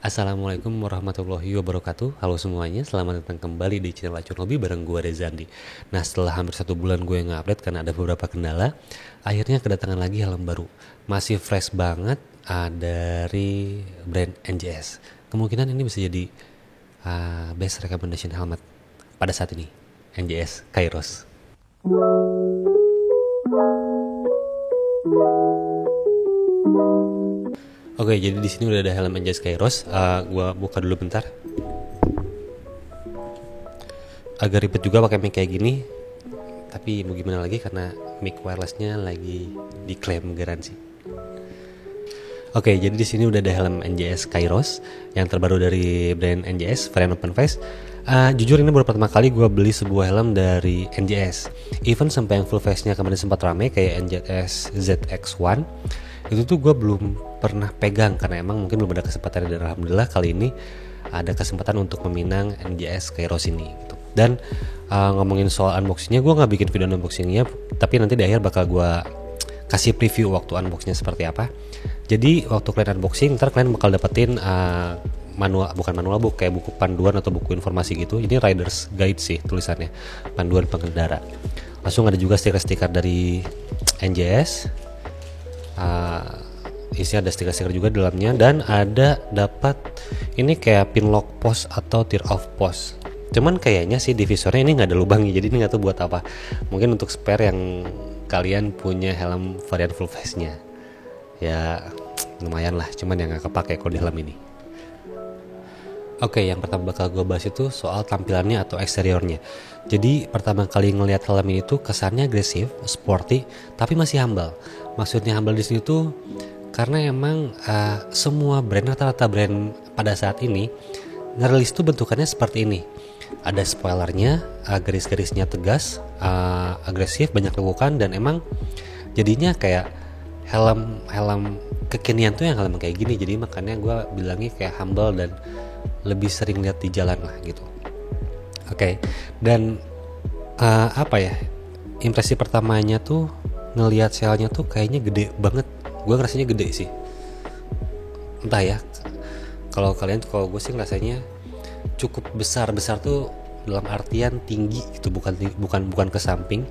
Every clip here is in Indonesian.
Assalamualaikum warahmatullahi wabarakatuh. Halo semuanya, selamat datang kembali di channel Acun Hobi bareng gue Rezandi. Nah, setelah hampir 1 bulan gue nge-update karena ada beberapa kendala, akhirnya kedatangan lagi helm baru. Masih fresh banget, dari brand NJS. Kemungkinan ini bisa jadi best recommendation helmet pada saat ini, NJS Kairos. Oke, jadi di sini udah ada helm NJS Kairos. Gua buka dulu bentar. Agak ribet juga pakai mic kayak gini, tapi mau gimana lagi karena mic wirelessnya lagi diklaim garansi. Oke, jadi di sini udah ada helm NJS Kairos yang terbaru dari brand NJS, varian open face. Jujur ini baru pertama kali gue beli sebuah helm dari NJS. Even sampai yang full face-nya kemarin sempat rame kayak NJS ZX1, itu tuh gue belum pernah pegang karena emang mungkin belum ada kesempatan, dan alhamdulillah kali ini ada kesempatan untuk meminang NJS Kairos ini gitu. Dan ngomongin soal unboxingnya, gue nggak bikin video unboxingnya, tapi nanti di akhir bakal gue kasih preview waktu unboxingnya seperti apa. Jadi waktu kalian unboxing, ntar kalian bakal dapetin bukan manual book, kayak buku panduan atau buku informasi gitu. Ini rider's guide sih tulisannya, panduan pengendara. Langsung ada juga stiker-stiker dari NJS. Isinya ada stiker-stiker juga di dalamnya, dan ada dapat ini kayak pin lock post atau tear off post. Cuman kayaknya sih divisornya ini nggak ada lubangnya, jadi ini nggak tahu buat apa. Mungkin untuk spare yang kalian punya helm varian full face nya, ya lumayan lah. Cuman yang nggak kepake kalau di helm ini. Oke, yang pertama bakal gue bahas itu soal tampilannya atau eksteriornya. Jadi pertama kali ngelihat helm ini tuh kesannya agresif, sporty, tapi masih humble. Maksudnya humble di sini tuh karena emang semua brand, rata-rata brand pada saat ini ngerilis tuh bentukannya seperti ini. Ada spoilernya, garis-garisnya tegas, agresif, banyak lekukan, dan emang jadinya kayak helm kekinian tuh yang helm kayak gini. Jadi makanya gue bilangnya kayak humble dan lebih sering lihat di jalan lah gitu. Oke. Dan impresi pertamanya tuh ngelihat selnya tuh kayaknya gede banget. Gue ngerasanya gede sih, entah ya kalau gue sih ngerasanya cukup besar tuh dalam artian tinggi gitu, bukan ke samping,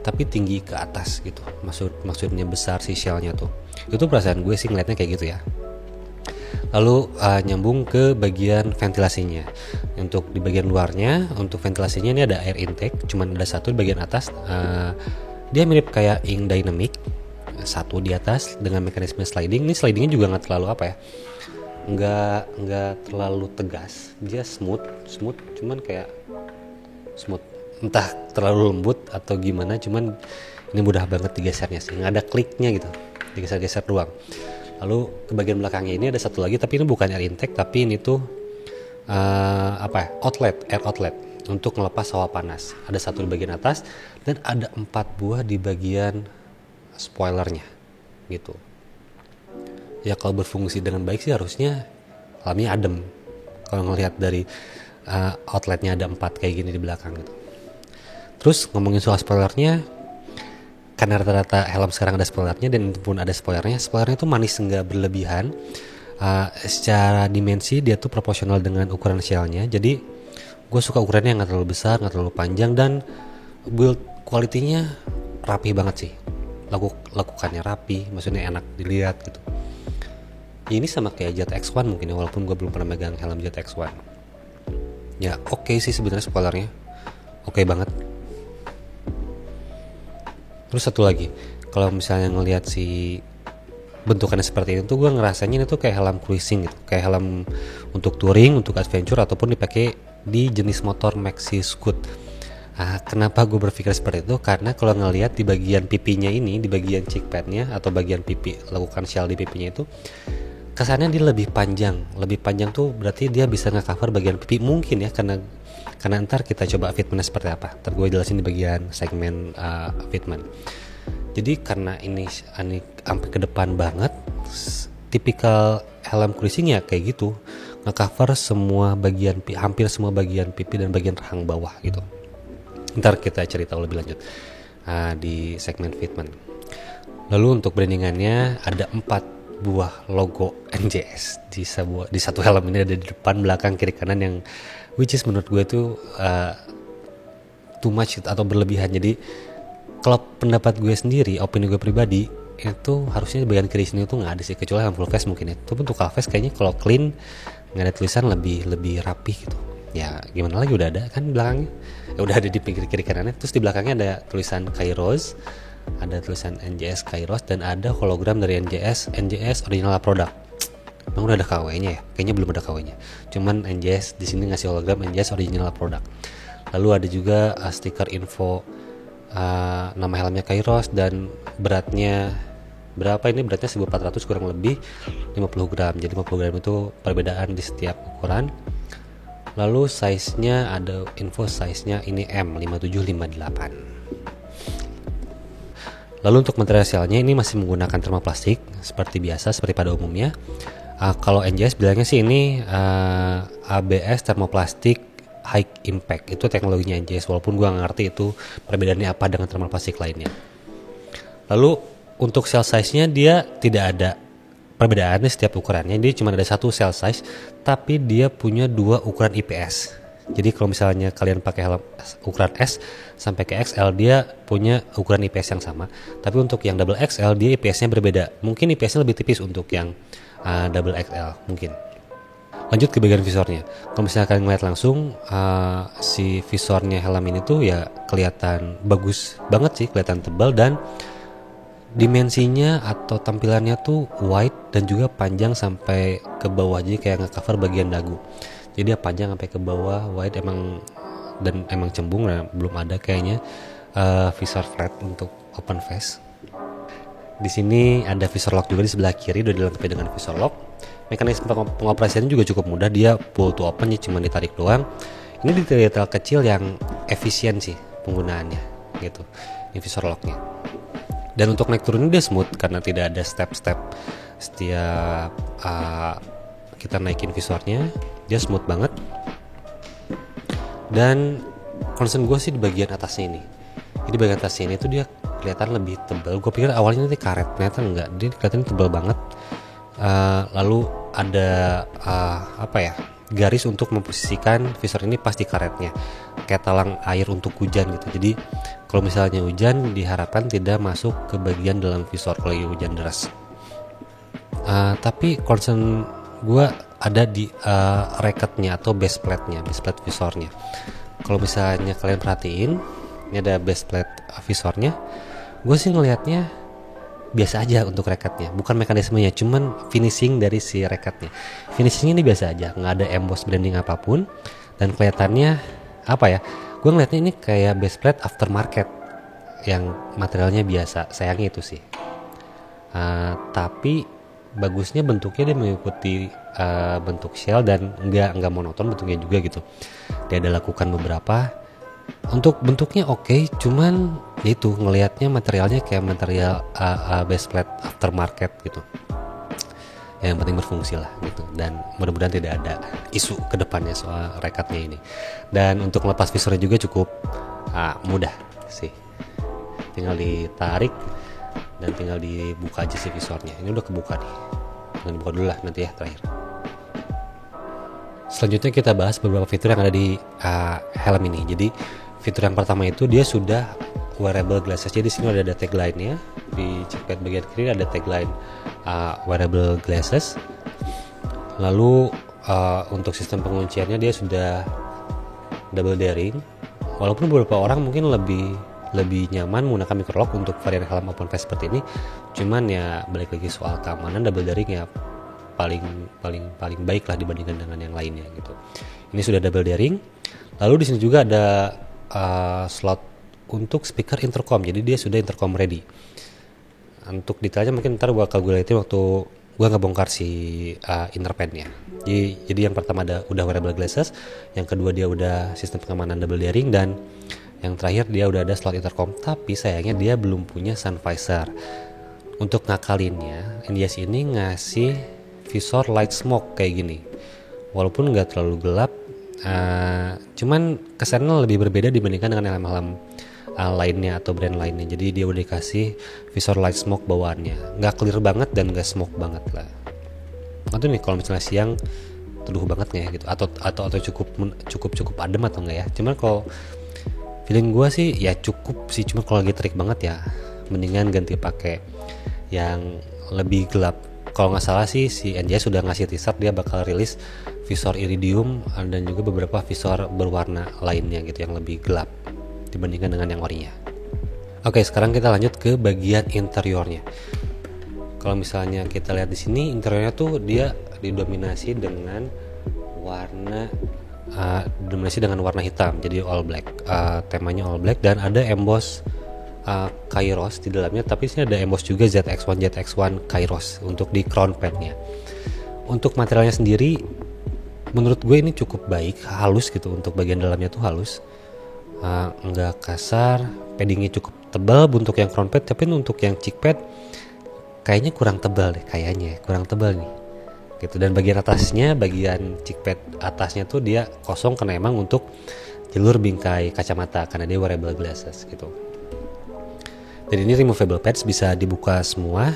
tapi tinggi ke atas gitu. Maksudnya besar si shellnya tuh. Itu perasaan gue sih ngeliatnya kayak gitu ya. Lalu nyambung ke bagian ventilasinya. Untuk di bagian luarnya, untuk ventilasinya ini ada air intake, cuman ada satu di bagian atas. Dia mirip kayak ink dynamic, satu di atas dengan mekanisme sliding. Ini slidingnya juga nggak terlalu nggak terlalu tegas, dia smooth, cuman kayak smooth, entah terlalu lembut atau gimana, cuman ini mudah banget digesernya sih, nggak ada kliknya gitu, digeser-geser doang. Lalu ke bagian belakangnya ini ada satu lagi, tapi ini bukan air intake, tapi ini tuh air outlet untuk ngelepas hawa panas. Ada satu di bagian atas dan ada 4 buah di bagian spoilernya gitu. Ya kalau berfungsi dengan baik sih harusnya helmnya adem. Kalau ngelihat dari outletnya ada 4 kayak gini di belakang gitu. Terus ngomongin soal spoilernya, karena rata-rata helm sekarang ada spoilernya, dan itu pun ada spoilernya tuh manis nggak berlebihan. Secara dimensi dia tuh proporsional dengan ukuran shellnya. Jadi gue suka ukurannya yang nggak terlalu besar, nggak terlalu panjang, dan build quality-nya rapi banget sih. Lakukannya rapi, maksudnya enak dilihat gitu. Ini sama kayak ZX1 mungkin ya, walaupun gue belum pernah megang helm ZX1. Ya oke sih sebenarnya spoilernya, oke banget. Terus satu lagi, kalau misalnya ngelihat si bentukannya seperti ini tuh gue ngerasanya ini tuh kayak helm cruising gitu, kayak helm untuk touring, untuk adventure, ataupun dipakai di jenis motor maxi scoot. Kenapa gue berpikir seperti itu? Karena kalau ngelihat di bagian pipinya ini, di bagian cheek padnya atau bagian pipi, lakukan shell di pipinya itu, kesannya dia lebih panjang tuh berarti dia bisa nge-cover bagian pipi mungkin ya, karena ntar kita coba fitmentnya seperti apa. Ntar gue jelasin di bagian segmen fitment. Jadi karena ini sampai ke depan banget, tipikal helm cruising ya kayak gitu, nge-cover hampir semua bagian pipi dan bagian rahang bawah gitu. Ntar kita cerita lebih lanjut di segmen fitment. Lalu untuk brandingannya ada 4 buah logo NJS di satu helm ini, ada di depan, belakang, kiri, kanan, yang which is menurut gue itu too much atau berlebihan. Jadi kalau pendapat gue sendiri, opini gue pribadi, itu harusnya di bagian kiri sini tuh nggak ada sih, kecuali yang full face mungkin ya. Tapi untuk half face kayaknya kalau clean nggak ada tulisan lebih rapih gitu. Ya gimana lagi, udah ada kan belakangnya, ya udah ada di pinggir kiri kanannya. Terus di belakangnya ada tulisan Kairos, ada tulisan NJS Kairos, dan ada hologram dari NJS original product. Emang udah ada KW-nya ya? Kayaknya belum ada KW-nya. Cuman NJS di sini ngasih hologram NJS original product. Lalu ada juga stiker info nama helmnya Kairos dan beratnya berapa. Ini beratnya 1400 kurang lebih 50 gram. Jadi 50 gram itu perbedaan di setiap ukuran. Lalu size-nya ada info size-nya ini M5758. Lalu untuk material shell-nya ini masih menggunakan termoplastik seperti biasa, seperti pada umumnya. Kalau NJS bilangnya sih ini ABS termoplastik high impact, itu teknologinya NJS, walaupun gue gak ngerti itu perbedaannya apa dengan termoplastik lainnya. Lalu untuk cell size-nya dia tidak ada perbedaannya setiap ukurannya, dia cuma ada satu cell size, tapi dia punya dua ukuran IPS. Jadi kalau misalnya kalian pakai helm ukuran S sampai ke XL, dia punya ukuran IPS yang sama. Tapi untuk yang double XL dia IPS-nya berbeda. Mungkin IPS-nya lebih tipis untuk yang double XL mungkin. Lanjut ke bagian visornya. Kalau misalnya kalian ngeliat langsung si visornya helm ini tuh ya kelihatan bagus banget sih, kelihatan tebal, dan dimensinya atau tampilannya tuh wide dan juga panjang sampai ke bawah, jadi kayak nge-cover bagian dagu. Jadi dia panjang sampai ke bawah, wide emang, dan emang cembung. Nah, belum ada kayaknya visor flat untuk open face. Di sini ada visor lock juga di sebelah kiri, udah dilengkapi dengan visor lock. Mekanisme pengoperasiannya juga cukup mudah, dia pull to open ya, cuma ditarik doang. Ini detail-detail kecil yang efisien sih penggunaannya gitu. Ini visor locknya. Dan untuk naik turunnya dia smooth karena tidak ada step-step setiap kita naikin visornya, dia smooth banget. Dan concern gue sih di bagian atasnya ini. Jadi bagian atasnya ini tuh dia kelihatan lebih tebal. Gue pikir awalnya nanti karet, ternyata enggak. Dia kelihatan tebal banget. Lalu ada garis untuk memposisikan visor ini pas di karetnya, kayak talang air untuk hujan gitu. Jadi kalau misalnya hujan diharapkan tidak masuk ke bagian dalam visor kalau hujan deras. Tapi concern gue ada di racketnya atau base plate visornya. Kalau misalnya kalian perhatiin, ini ada base plate visornya. Gue sih ngelihatnya biasa aja untuk racketnya, bukan mekanismenya, cuman finishing dari si racketnya. Finishingnya ini biasa aja, nggak ada emboss branding apapun, dan kelihatannya gue ngeliatnya ini kayak base plate aftermarket yang materialnya biasa. Sayangnya itu sih. Tapi bagusnya bentuknya dia mengikuti bentuk shell dan nggak monoton bentuknya juga gitu. Dia ada lakukan beberapa. Untuk bentuknya oke, cuman itu ngelihatnya materialnya kayak material base plate aftermarket gitu. Yang penting berfungsi lah gitu, dan mudah-mudahan tidak ada isu kedepannya soal racketnya ini. Dan untuk melepas visornya juga cukup mudah sih, tinggal ditarik dan tinggal dibuka aja sih visornya. Ini udah kebuka nih, dibuka dulu lah nanti ya terakhir. Selanjutnya kita bahas beberapa fitur yang ada di helm ini. Jadi fitur yang pertama itu dia sudah wearable glasses. Jadi di sini ada tagline-nya. Di checkpad bagian kiri ada tagline wearable glasses. Lalu untuk sistem pengunciannya dia sudah double daring. Walaupun beberapa orang mungkin lebih nyaman menggunakan micro lock untuk varian helm open face seperti ini. Cuman ya balik lagi soal keamanan, double daring ya paling baik lah dibandingkan dengan yang lainnya gitu. Ini sudah double daring. Lalu di sini juga ada slot untuk speaker intercom. Jadi dia sudah intercom ready. Untuk detailnya mungkin ntar bakal gue liatin waktu gue ngebongkar si inner pen-nya. Jadi yang pertama udah wearable glasses, yang kedua dia udah sistem pengamanan double daring, dan yang terakhir dia udah ada slot intercom. Tapi sayangnya dia belum punya sun visor. Untuk ngakalinnya, NJS ini ngasih visor light smoke kayak gini, walaupun nggak terlalu gelap, cuman kesannya lebih berbeda dibandingkan dengan helm-helm lainnya atau brand lainnya. Jadi dia udah dikasih visor light smoke bawaannya, nggak clear banget dan nggak smoke banget lah. Atau nih kalau misalnya siang teduh banget nggak ya gitu, atau cukup adem atau enggak ya. Cuman kalau feeling gue sih ya cukup sih, cuma kalau lagi terik banget ya mendingan ganti pakai yang lebih gelap. Kalau nggak salah sih si NJS sudah ngasih teaser dia bakal rilis visor iridium dan juga beberapa visor berwarna lainnya gitu yang lebih gelap dibandingkan dengan yang orinya. Oke, sekarang kita lanjut ke bagian interiornya. Kalau misalnya kita lihat di sini interiornya tuh dia didominasi dengan warna hitam, jadi all black, temanya all black, dan ada emboss Kairos di dalamnya, tapi sini ada emboss juga ZX1 Kairos untuk di crown padnya. Untuk materialnya sendiri menurut gue ini cukup baik, halus gitu, untuk bagian dalamnya tuh halus, nggak kasar, paddingnya cukup tebal untuk yang crown pad, tapi untuk yang cheek pad kayaknya kurang tebal deh, kurang tebal nih gitu. Dan bagian atasnya, bagian cheek pad atasnya tuh dia kosong karena emang untuk jalur bingkai kacamata karena dia wearable glasses gitu. Dan ini removable pads, bisa dibuka semua.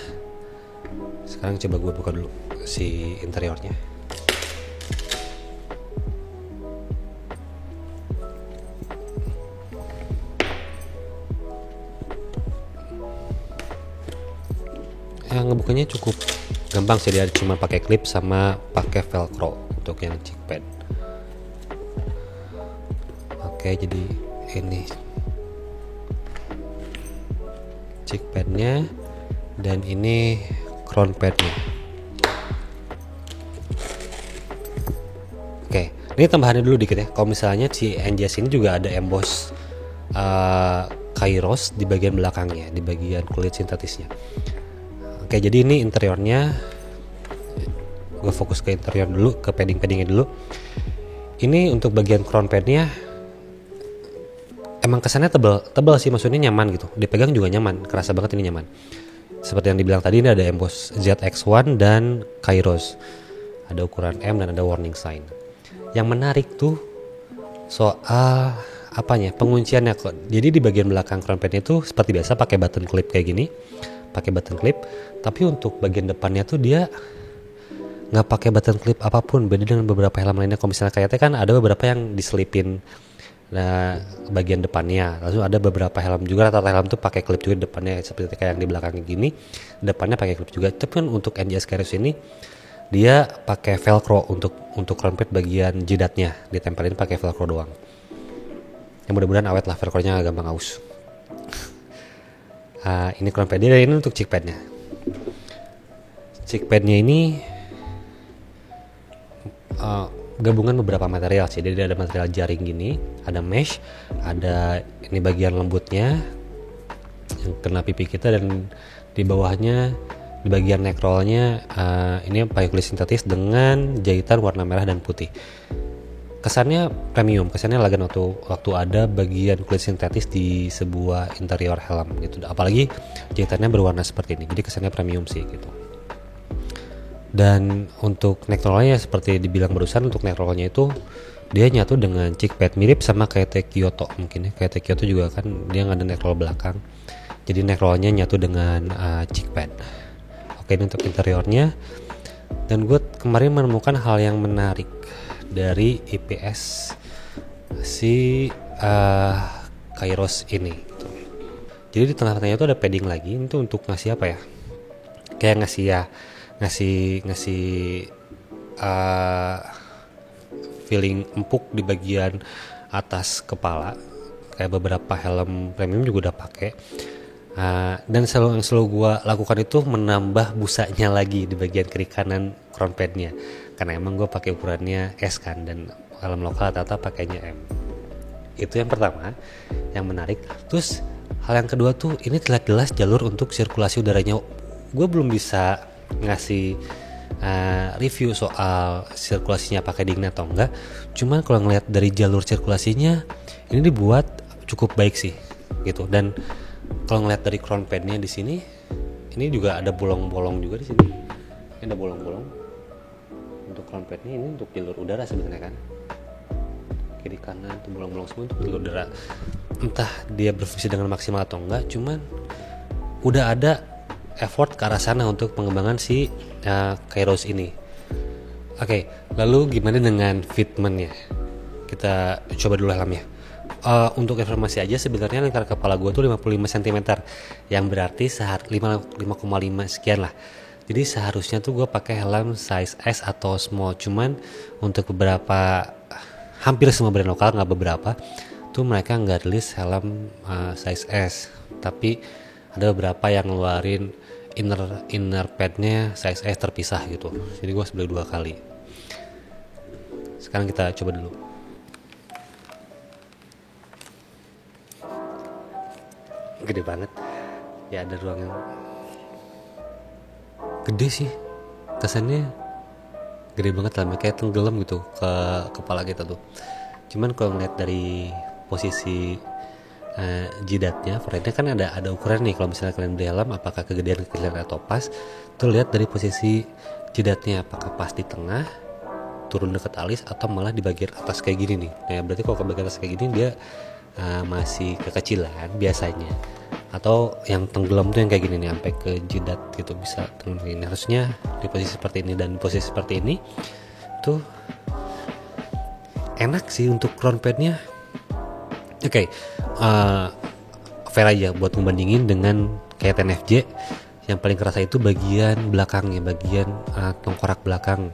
Sekarang coba gue buka dulu si interiornya. Yang ngebukanya cukup gampang sih, dia cuma pakai clip sama pakai velcro untuk yang cheek pad. Oke, jadi ini cheek padnya dan ini crown padnya. Oke, ini tambahannya dulu dikit ya. Kalau misalnya si NJS ini juga ada emboss Kairos di bagian belakangnya, di bagian kulit sintetisnya. Oke, jadi ini interiornya. Gue fokus ke interior dulu, ke paddingnya dulu. Ini untuk bagian crown padnya emang kesannya tebal sih, maksudnya nyaman gitu. Dipegang juga nyaman, kerasa banget ini nyaman. Seperti yang dibilang tadi, ini ada emboss ZX1 dan Kairos. Ada ukuran M dan ada warning sign. Yang menarik tuh soal pengunciannya kok. Jadi di bagian belakang crown padnya tuh seperti biasa pakai button clip kayak gini. Tapi untuk bagian depannya tuh dia nggak pakai button clip apapun, beda dengan beberapa helm lainnya. Kalau misalnya kayak kan ada beberapa yang diselipin bagian depannya, lalu ada beberapa helm juga rata-rata helm tuh pakai clip juga depannya, seperti kayak yang di belakangnya gini, depannya pakai clip juga. Tapi kan untuk NJS Kairos ini dia pakai velcro untuk crown pad bagian jidatnya, ditempelin pakai velcro doang. Yang mudah-mudahan awet lah, velcronya gak gampang aus. Ini crown padnya, dan ini untuk cheek padnya. Cheek padnya ini gabungan beberapa material sih. Jadi ada material jaring gini, ada mesh, ada ini bagian lembutnya yang kena pipi kita, dan di bawahnya di bagian neck rollnya ini pakai kulit sintetis dengan jahitan warna merah dan putih. Kesannya premium, kesannya elegan waktu ada bagian kulit sintetis di sebuah interior helm gitu. Apalagi jahitannya berwarna seperti ini, jadi kesannya premium sih gitu. Dan untuk neck rollnya seperti dibilang barusan, untuk neck rollnya itu dia nyatu dengan cheek pad, mirip sama kayak Kyoto mungkin ya. Kayak Kyoto juga kan dia nggak ada neck roll belakang, jadi neck rollnya nyatu dengan cheek pad. Oke, ini untuk interiornya. Dan gue kemarin menemukan hal yang menarik dari IPS si Kairos ini gitu. Jadi di tengah-tengahnya itu ada padding lagi, itu untuk ngasih apa ya, kayak ngasih feeling empuk di bagian atas kepala, kayak beberapa helm premium juga udah pakai. Dan yang selalu gue lakukan itu menambah busanya lagi di bagian kiri kanan crown padnya, karena emang gue pakai ukurannya S kan, dan helm lokal rata-rata pakainya M. Itu yang pertama yang menarik. Terus hal yang kedua tuh, ini terlihat jelas jalur untuk sirkulasi udaranya. Gue belum bisa ngasih review soal sirkulasinya pakai dingin atau enggak, cuman kalau ngelihat dari jalur sirkulasinya ini dibuat cukup baik sih gitu. Dan kalau ngelihat dari crown padnya di sini, ini juga ada bolong-bolong juga di sini. Ini ada bolong-bolong untuk crown padnya, ini untuk jalur udara sebenarnya kan. Kiri kanan tuh bolong-bolong semua untuk jalur udara. entah dia berfungsi dengan maksimal atau enggak, cuman udah ada effort ke arah sana untuk pengembangan si Kairos ini. Oke, lalu gimana dengan fitmentnya? Kita coba dulu helmnya. Untuk informasi aja, sebenarnya lingkar kepala gue tuh 55 cm, yang berarti 5,5 sekian lah. Jadi seharusnya tuh gue pakai helm size S atau small, cuman untuk beberapa, hampir semua brand lokal, nggak beberapa, tuh mereka nggak rilis helm size S, tapi ada beberapa yang ngeluarin inner padnya size S terpisah gitu. Jadi gue harus beli 2 kali. Sekarang kita coba dulu. Gede banget ya, ada ruang yang gede sih, kesannya gede banget lah, kayak tenggelam gitu ke kepala kita tuh. Cuman kalau ngeliat dari posisi jidatnya, frame-nya kan ada ukuran nih. Kalau misalnya kalian beli helm, apakah kegedean kecil atau pas, tuh lihat dari posisi jidatnya, apakah pas di tengah, turun dekat alis, atau malah di bagian atas kayak gini nih. Nah berarti kalau ke bagian atas kayak gini dia masih kekecilan biasanya, atau yang tenggelam tuh yang kayak gini nih sampai ke jidat gitu, bisa tenggelam gini. Harusnya di posisi seperti ini, dan posisi seperti ini tuh enak sih untuk crown padnya. Oke, fair aja buat membandingin dengan kayak TNFJ. Yang paling kerasa itu bagian belakangnya, bagian tengkorak belakang.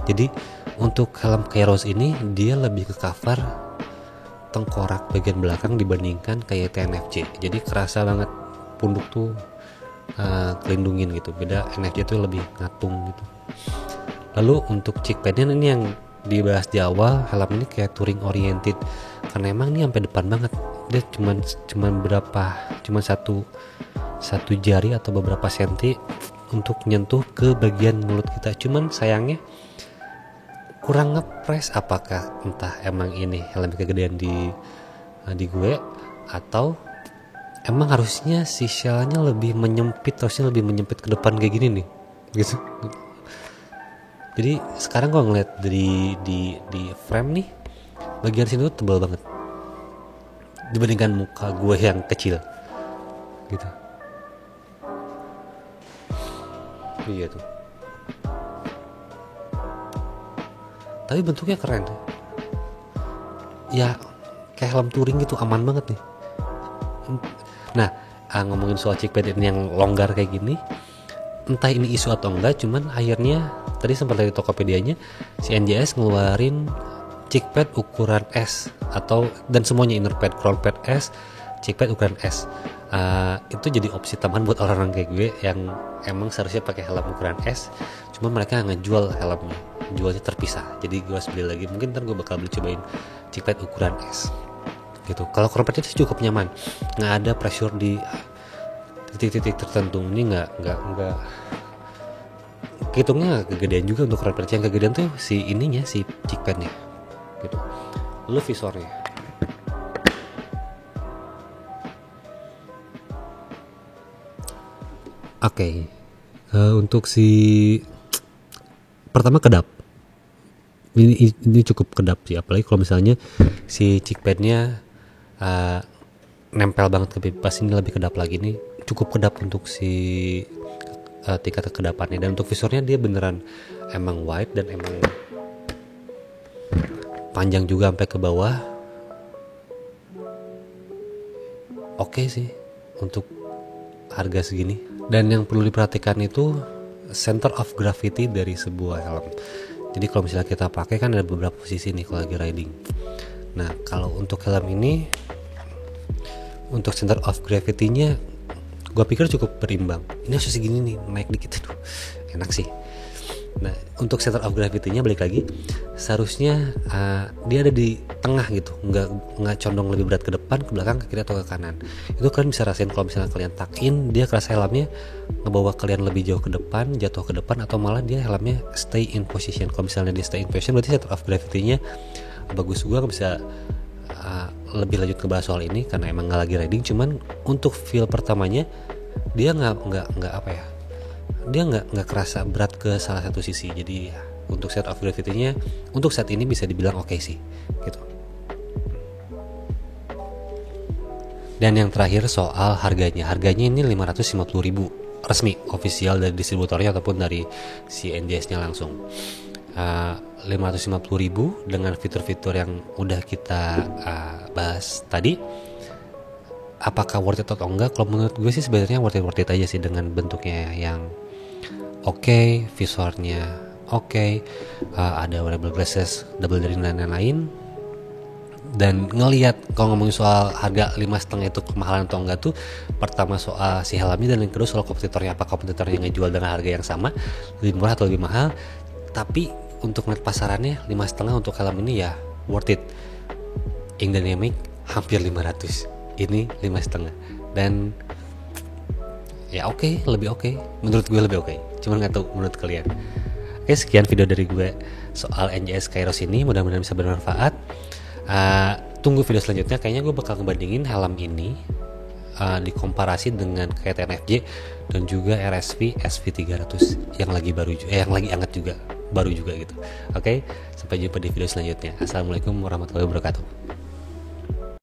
Jadi untuk helm Kairos ini dia lebih ke cover tengkorak bagian belakang dibandingkan kayak TNFJ. Jadi kerasa banget punduk tuh kelindungin gitu. Beda NFJ tuh lebih ngatung gitu. Lalu untuk cheek padnya ini yang dibahas di awal, helm ini kayak touring oriented, karena emang ini sampai depan banget. Dia cuman satu jari atau beberapa senti untuk nyentuh ke bagian mulut kita. Cuman sayangnya kurang ngepres, apakah entah emang ini helm kegedean di gue, atau emang harusnya si shellnya lebih menyempit, harusnya lebih menyempit ke depan kayak gini nih gitu. Jadi sekarang gue ngeliat dari di frame nih, bagian sini tuh tebal banget dibandingkan muka gue yang kecil gitu. Iya tuh. Tapi bentuknya keren ya, kayak helm touring gitu, aman banget nih. Nah ngomongin soal cheek pad ini yang longgar kayak gini, entah ini isu atau enggak, cuman akhirnya tadi sempat dari Tokopedia-nya, si NJS ngeluarin cheek pad ukuran S, dan semuanya inner pad, crown pad S, cheek pad ukuran S. Itu jadi opsi tambahan buat orang-orang kayak gue yang emang seharusnya pakai helm ukuran S, cuma mereka ngejual helmnya, jualnya terpisah. Jadi gue harus beli lagi. Mungkin ntar gue bakal cobain cheek pad ukuran S gitu. Kalau crown padnya sih cukup nyaman, nggak ada pressure di titik-titik tertentu. Ini nggak hitungnya kegedean juga untuk crown pad. Yang kegedean tuh si ininya, si cheek padnya gitu. Lalu visornya, oke. Untuk si pertama kedap, ini cukup kedap sih, apalagi kalau misalnya si cheek padnya nempel banget ke pipas, ini lebih kedap lagi. Ini cukup kedap untuk si tingkat kekedapannya. Dan untuk visornya dia beneran emang wide dan emang panjang juga sampai ke bawah. Oke sih untuk harga segini. Dan yang perlu diperhatikan itu center of gravity dari sebuah helm. Jadi kalau misalnya kita pakai kan ada beberapa posisi nih kalau lagi riding. Nah kalau untuk helm ini, untuk center of gravity-nya gue pikir cukup berimbang. Ini harus segini nih, naik dikit tuh, enak sih. Nah untuk center of gravity-nya balik lagi, seharusnya dia ada di tengah gitu, nggak condong lebih berat ke depan, ke belakang, ke kiri atau ke kanan. Itu kalian bisa rasain kalau misalnya kalian tuck in, dia kerasa helmnya ngebawa kalian lebih jauh ke depan, jatuh ke depan, atau malah dia helmnya stay in position. Kalau misalnya dia stay in position, berarti center of gravity-nya bagus. Gue bisa lebih lanjut ke bahas soal ini karena emang nggak lagi riding. Cuman untuk feel pertamanya dia nggak apa ya, dia nggak kerasa berat ke salah satu sisi. Jadi untuk center of gravity-nya untuk saat ini bisa dibilang oke sih gitu. Dan yang terakhir soal harganya ini 550.000 resmi official dari distributornya ataupun dari si NJS-nya langsung. 550.000 dengan fitur-fitur yang udah kita bahas tadi, apakah worth it atau enggak? Kalau menurut gue sih sebenarnya worth it aja sih, dengan bentuknya yang oke, visornya oke, ada wearable glasses, double dari dan lain-lain. Dan ngelihat kalau ngomongin soal harga 5,5 itu kemahalan atau enggak tuh, pertama soal si helmnya, dan yang kedua soal kompetitornya, apakah kompetitornya ngejual dengan harga yang sama, lebih murah atau lebih mahal. Tapi untuk net pasarannya 5,5 untuk helm ini ya worth it. Ink Dynamic hampir 500, ini 5,5, dan ya oke, lebih oke. Menurut gue lebih oke, cuman nggak tahu menurut kalian. Oke, sekian video dari gue soal NJS Kairos ini, mudah-mudahan bisa bermanfaat. Tunggu video selanjutnya, kayaknya gue bakal ngebandingin helm ini dikomparasi dengan kayak TNFJ dan juga RSV SV300 yang lagi baru yang lagi hangat juga, baru juga gitu. Oke, sampai jumpa di video selanjutnya. Assalamualaikum warahmatullahi wabarakatuh.